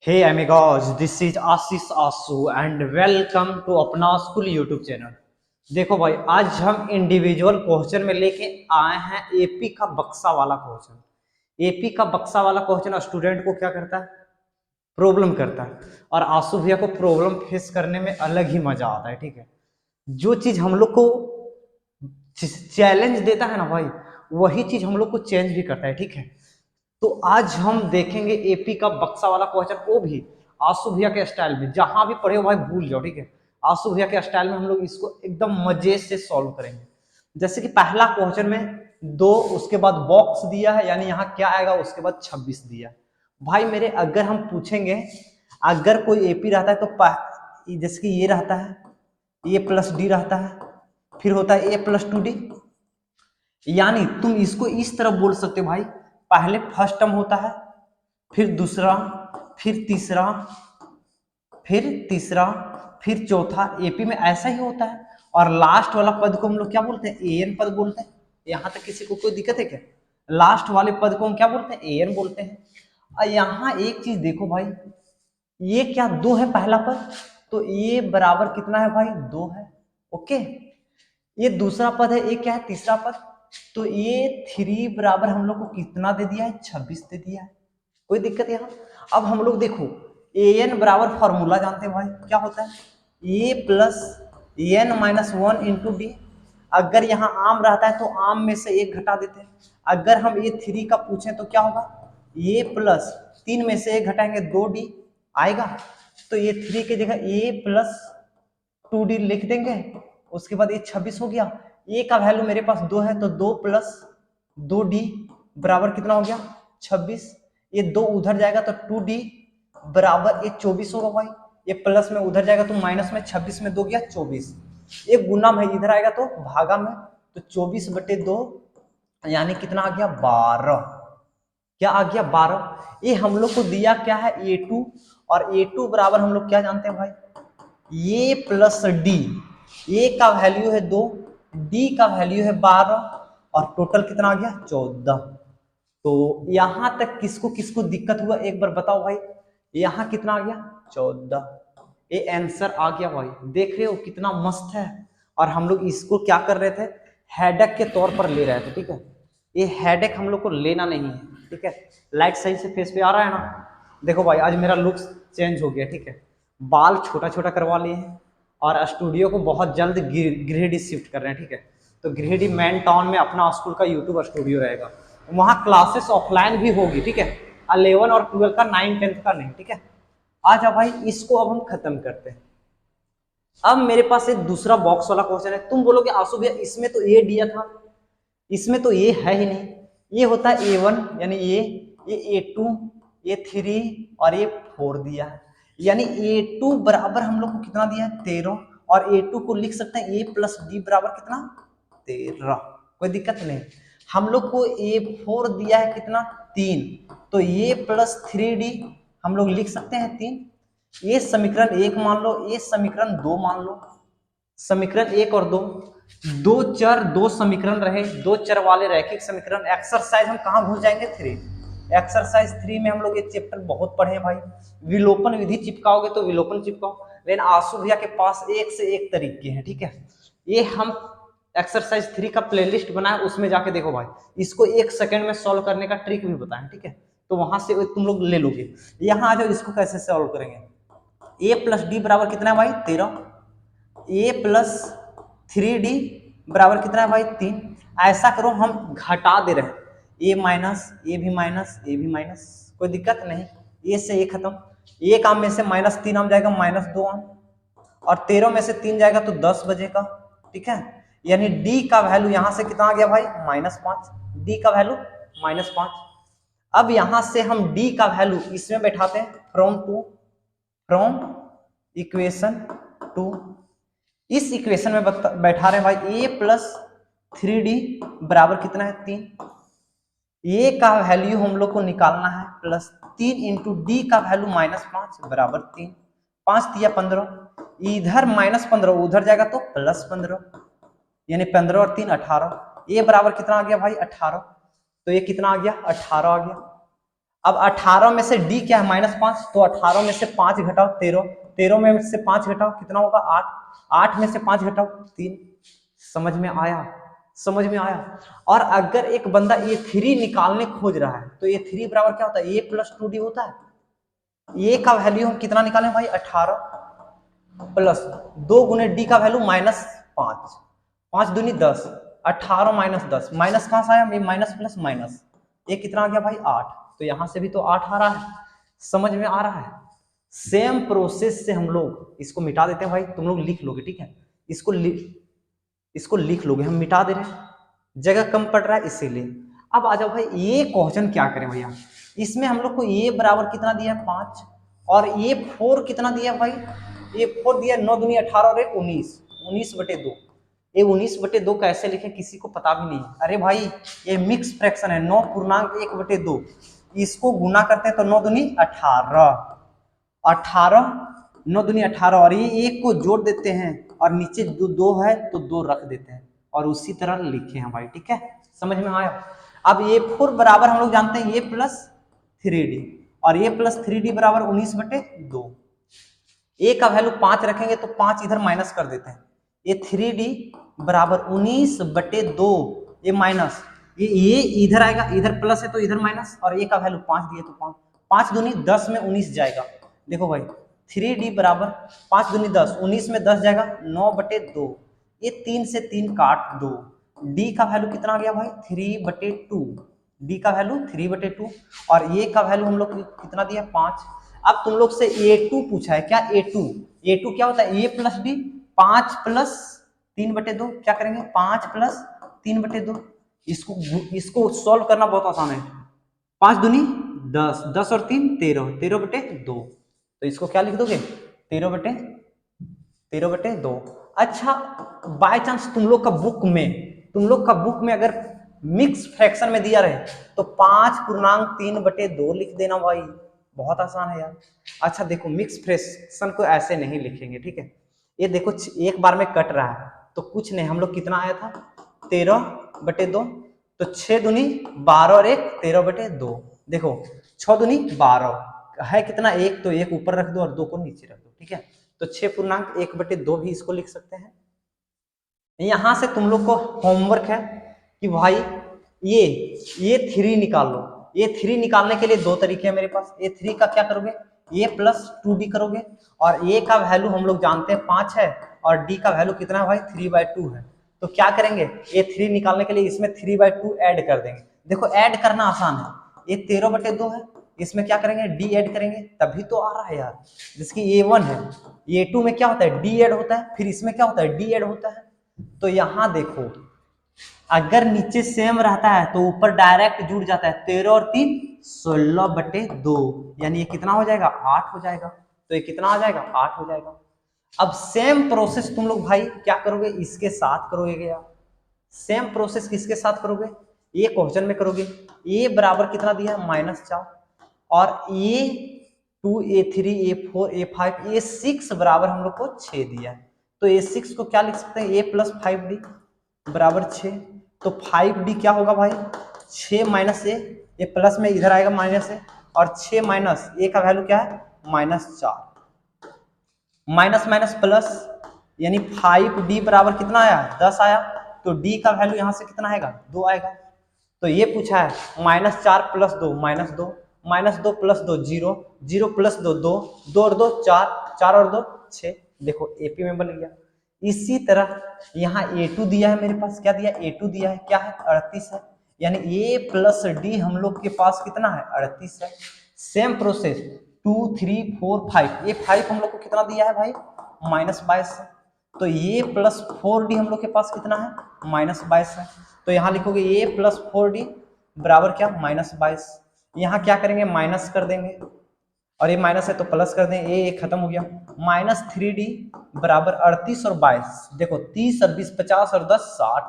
Hey amigos, this is Ashish Asu and welcome to अपना school YouTube channel. देखो भाई, आज हम इंडिविजुअल क्वेश्चन में लेके आए हैं एपी का बक्सा वाला क्वेश्चन। एपी का बक्सा वाला क्वेश्चन स्टूडेंट को क्या करता है? प्रॉब्लम करता है। और आंसू भैया को प्रॉब्लम फेस करने में अलग ही मजा आता है। ठीक है, जो चीज हम लोग को चैलेंज देता है ना भाई, वही चीज हम लोग को चेंज भी करता है। ठीक है, तो आज हम देखेंगे एपी का बक्सा वाला क्वेश्चन, वो भी आंसू भैया के स्टाइल में। जहां भी पढ़े हो भाई भूल जाओ। ठीक है, आंसू भैया के स्टाइल में हम लोग इसको एकदम मजे से सॉल्व करेंगे। जैसे कि पहला क्वेश्चन में 2, उसके बाद बॉक्स दिया है, यानी यहाँ क्या आएगा, उसके बाद 26 दिया। भाई मेरे, अगर हम पूछेंगे, अगर कोई एपी रहता है तो जैसे कि ये रहता है, ए प्लस डी रहता है, फिर होता है ए प्लस 2d। यानी तुम इसको इस तरह बोल सकते हो भाई, पहले फर्स्ट टर्म होता है, फिर दूसरा, फिर तीसरा, फिर चौथा। एपी में ऐसा ही होता है। और लास्ट वाला पद को हम लोग क्या बोलते हैं? एन पद बोलते हैं। यहां तक किसी को कोई दिक्कत है क्या? लास्ट वाले पद को हम क्या बोलते हैं? एन बोलते हैं। और यहाँ एक चीज देखो भाई, ये क्या 2 है पहला पद, तो ये बराबर कितना है भाई? 2 है। ओके, ये दूसरा पद है, ये क्या है? तीसरा पद। तो ये 3 बराबर हम लोग को कितना दे दिया है? 26 दे दिया है। कोई दिक्कत यहाँ? अब हम लोग देखो, ए एन बराबर फॉर्मूला जानते हैं भाई, क्या होता है? A plus N minus 1 into D. अगर यहाँ आम रहता है तो आम में से 1 घटा देते हैं। अगर हम ये 3 का पूछें तो क्या होगा? ए प्लस 3 में से 1 घटाएंगे 2d आएगा। तो ये 3 की जगह ए प्लस 2d लिख देंगे। उसके बाद ये 26 हो गया। ए का वैल्यू मेरे पास 2 है, तो 2 प्लस 2d बराबर कितना हो गया? 26। ये 2 उधर जाएगा तो 2d बराबर ये 24 होगा भाई। ये प्लस में उधर जाएगा तो माइनस में, 26 में 2 गया 24। एक गुना में इधर आएगा तो भागा में, तो 24/2 यानी कितना आ गया? 12। क्या आ गया? 12। ये हम लोग को दिया क्या है? a2। और a2 बराबर हम लोग क्या जानते हैं भाई? ए प्लस डी। ए का वैल्यू है 2, डी का वैल्यू है 12, और टोटल कितना आ गया? 14। तो यहां तक किसको किसको दिक्कत हुआ एक बार बताओ भाई। यहां कितना आ गया? 14। ये आंसर आ गया भाई। देख रहे हो कितना मस्त है। और हम लोग इसको क्या कर रहे थे? हेडेक के तौर पर ले रहे थे। ठीक है, ये हेडेक हम लोग को लेना नहीं है। ठीक है, लाइट सही से फेस पे आ रहा है ना? देखो भाई, आज मेरा लुक चेंज हो गया। ठीक है, बाल छोटा छोटा करवा लिए हैं, और स्टूडियो को बहुत जल्द गिरिडीह शिफ्ट कर रहे हैं। ठीक है, तो गिरिडीह मेन टाउन में अपना स्कूल का यूट्यूब स्टूडियो रहेगा। वहाँ क्लासेस ऑफलाइन भी होगी। ठीक है, 11 और 12 का, 9 10 का नहीं। ठीक है, आ जाओ भाई, इसको अब हम खत्म करते हैं। अब मेरे पास एक दूसरा बॉक्स वाला क्वेश्चन है। तुम बोलोगे आंसू भैया इसमें तो ए दिया था, इसमें तो ये है ही नहीं। ये होता है A1, यानी ये A2, ये 3 और ये 4 दिया है। यानी A2 बराबर हम लोग को कितना दिया है? 13। और A2 को लिख सकते हैं A प्लस डी बराबर कितना? 13। कोई दिक्कत नहीं। हम लोग को A4 दिया है कितना? 3। तो ये प्लस 3d हम लोग लिख सकते हैं 3। ये समीकरण 1 मान लो, ये समीकरण 2 मान लो। समीकरण 1 और 2, दो चर दो समीकरण रहे, दो चर वाले रैखिक समीकरण। एक्सरसाइज हम कहाँ भूल जाएंगे? 3। एक्सरसाइज 3 में हम लोग ये चैप्टर बहुत पढ़े हैं भाई। विलोपन विधि चिपकाओगे तो विलोपन चिपकाओ, लेकिन आंसू भैया के पास एक से एक तरीके हैं। ठीक है, ये हम एक्सरसाइज 3 का प्लेलिस्ट बनाए, उसमें जाके देखो भाई। इसको 1 सेकंड में सॉल्व करने का ट्रिक भी बताएं। ठीक है, तो वहां से तुम लोग ले लोगे। यहाँ आ जाओ, इसको कैसे सॉल्व करेंगे? ए प्लस डी बराबर कितना है भाई? 13। ए प्लस 3d बराबर कितना है भाई? 3। ऐसा करो, हम घटा दे रहे हैं, ए माइनस, ए भी माइनस, ए भी माइनस, कोई दिक्कत नहीं। ए से ए खत्म, एक आम में से -3 आम जाएगा, -2 आम, और 13 में से 3 जाएगा तो 10 बजेगा। ठीक है, यानी डी का वैल्यू यहां से कितना आ गया भाई? -5। डी का वैल्यू -5। अब यहां से हम डी का वैल्यू इसमें बैठाते हैं, फ्रॉम इक्वेशन 2। इस इक्वेशन में बैठा रहे हैं भाई, ए प्लस 3d बराबर कितना है? 3। ए का वैल्यू हम लोग को निकालना है +3 इंटू डी का वैल्यू -5 बराबर 3। 5 दिया 15, इधर -15 उधर जाएगा तो +15, यानी 15 और 3 18। ए बराबर कितना आ गया भाई? 18। तो ये कितना आ गया? 18 आ गया। अब 18 में से डी क्या है -5, तो 18 में से 5 घटाओ 13, 13 में से 5 घटाओ कितना होगा 8, 8 में से 5 घटाओ 3। समझ में आया? समझ में आया? और अगर एक बंदा A3 निकालने खोज रहा है तो A3 बराबर क्या होता है, A प्लस 2D होता है। ए का वैल्यू हम कितना निकालें भाई 18 प्लस 2 गुने डी का वैल्यू -5, 5 दूनी 10, 18 माइनस 10, माइनस कहां से आया, माइनस प्लस माइनस, ये कितना आ गया भाई 8, तो यहां से भी तो 8 आ रहा है। समझ में आ रहा है? सेम प्रोसेस से हम लोग इसको मिटा देते हैं भाई, तुम लोग लिख लोगे ठीक है, इसको लिख लोगे, हम मिटा दे रहे हैं, जगह कम पड़ रहा है इसीलिए। अब आ जाओ भाई ये क्वेश्चन क्या करें भैया, इसमें हम लोग को ए बराबर कितना दिया है 5 और A4 कितना दिया है भाई, A4 दिया 9 दूनी 18 और 19, 19/2। ये 19/2 कैसे लिखे किसी को पता भी नहीं। अरे भाई ये मिक्स फ्रैक्शन है, 9 पूर्णांक 1/2, इसको गुना करते हैं तो 9 दूनी 18, 18 9 दूनी 18 और ये एक को जोड़ देते हैं और नीचे जो 2 है तो 2 रख देते हैं और उसी तरह लिखे हैं भाई, ठीक है, समझ में आया? अब A4 बराबर हम लोग जानते हैं A प्लस 3D और A प्लस 3D बराबर 19/2। ए का वैल्यू 5 रखेंगे तो 5 इधर माइनस कर देते हैं, ये 3D बराबर 19/2, ये माइनस ये इधर आएगा, इधर प्लस है तो इधर माइनस, और ए का वैल्यू 5 दिए तो 5, 5 दूनी 10 में 19 जाएगा। देखो भाई 3D बराबर 5 दूनी 10, 19 में 10 जाएगा 9/2, ये 3 से 3 काट दो, डी का वैल्यू कितना आ गया भाई 3/2, डी का वैल्यू 3/2 और ए का वैल्यू हम लोग कितना दिया 5। अब तुम लोग से A2 पूछा है, क्या A2 क्या होता है, A प्लस डी, 5 प्लस 3/2, क्या करेंगे 5 प्लस 3/2, इसको सॉल्व करना बहुत आसान है, 5 दूनी 10, 10 और 3 13, 13/2, तो इसको क्या लिख दोगे 13/2। अच्छा बाय चांस तुम लोग का बुक में अगर मिक्स फ्रैक्शन में दिया रहे तो 5 पूर्णांक 3/2 लिख देना भाई, बहुत आसान है यार। अच्छा देखो मिक्स फ्रैक्शन को ऐसे नहीं लिखेंगे, ठीक है, ये देखो एक बार में कट रहा है तो कुछ नहीं, हम लोग कितना आया था 13/2, तो 6 दूनी 12 और 1 13/2, देखो 6 दूनी 12 है कितना, एक तो एक ऊपर रख दो और 2 को नीचे रख दो, ठीक है, तो 6 पूर्णांक 1/2 भी इसको लिख सकते हैं। यहां से तुम लोग को होमवर्क है कि भाई ये 3 निकाल लो, ये 3 निकालने के लिए 2 तरीके हैं मेरे पास, ये 3 का क्या करोगे a प्लस 2d करोगे, और a का वैल्यू हम लोग जानते हैं 5 है और d का वैल्यू कितना है भाई 3/2 है, तो क्या करेंगे ये 3 निकालने के लिए इसमें 3/2 ऐड कर देंगे। देखो ऐड करना आसान है, ये 13/2 है, इसमें क्या करेंगे d ऐड करेंगे तभी तो आ रहा है यार, जिसकी A1 है, A2 में क्या होता है d ऐड होता है, फिर इसमें क्या होता है d ऐड होता है। तो यहां देखो अगर नीचे सेम रहता है तो ऊपर डायरेक्ट जुड़ जाता है, 13 और 3 16/2, यानी ये कितना हो जाएगा 8 हो जाएगा, तो ये कितना आ जाएगा 8 हो जाएगा। अब सेम प्रोसेस तुम लोग भाई क्या करोगे इसके साथ करोगे क्या, सेम प्रोसेस किसके साथ करोगे, ये क्वेश्चन में करोगे, ए बराबर कितना दिया है -4 और A2 A3 A4 A5 A6 बराबर हम लोग को 6 दिया है, तो A6 को क्या लिख सकते हैं A प्लस 5D बराबर 6, तो 5D क्या होगा भाई 6 माइनस ए, ये प्लस में इधर आएगा माइनस ए, और 6 माइनस ए का वैल्यू क्या है -4, माइनस माइनस प्लस, यानी 5D बराबर कितना आया 10 आया, तो D का वैल्यू यहां से कितना आएगा 2 आएगा, तो ये पूछा है -4 प्लस 2 -2, -2 प्लस 2 0, 0 प्लस 2 2, 2 और 2 4, 4 और 2 6, देखो एपी में बन गया। इसी तरह यहाँ A2 दिया है मेरे पास, क्या दिया A2 दिया है क्या है 38 है, यानी A प्लस डी हम लोग के पास कितना है 38 है। सेम प्रोसेस 2 3 4 5, ये 5 हम लोग को कितना दिया है भाई -22 है, तो ये प्लस 4D हम लोग के पास कितना है -22 है, तो यहाँ लिखोगे A प्लस 4D बराबर क्या -22, यहाँ क्या करेंगे माइनस कर देंगे और ये माइनस है तो प्लस कर दें, ये खत्म हो गया, -3D बराबर 38 और 22, देखो 30 और 20 50 और 10 60,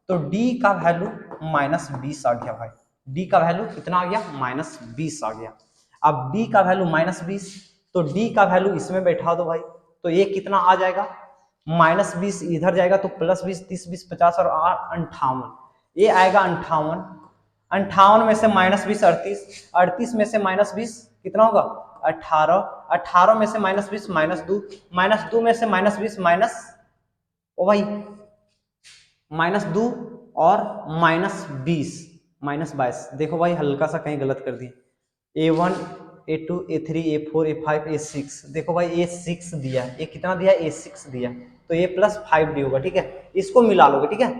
तो D का वैल्यू -20 आ गया भाई, D का वैल्यू कितना आ गया -20 आ गया। अब D का वैल्यू -20, तो D का वैल्यू इसमें बैठा दो भाई, तो ये कितना आ जाएगा -20 इधर जाएगा तो +20 30 20 50 और 58, ये आएगा 58, 58 में से -20 38, 38 में से -20 कितना होगा 18, 18 में से -20 -2, -2 में से -20 माइनस ओ भाई -2 और -20 -22। देखो भाई हल्का सा कहीं गलत कर दिए। A1 A2 A3 A4 A5 A6, देखो भाई A6 दिया है, ये कितना दिया A6 दिया, तो A + 5D होगा। ठीक है, इसको मिला लोगे। ठीक है,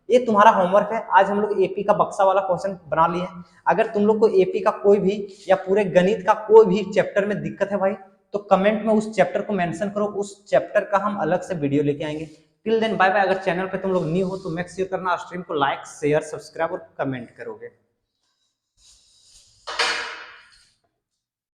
ये तुम्हारा होमवर्क है। आज हम लोग एपी का बक्सा वाला क्वेश्चन बना लिए हैं। अगर तुम लोग को एपी का कोई भी या पूरे गणित का कोई भी चैप्टर में दिक्कत है भाई, तो कमेंट में उस चैप्टर को मेंशन करो, उस चैप्टर का हम अलग से वीडियो लेके आएंगे। Till then bye bye. अगर चैनल पे तुम लोग न्यू हो तो मेक श्योर करना स्ट्रीम को लाइक शेयर सब्सक्राइब और कमेंट करोगे।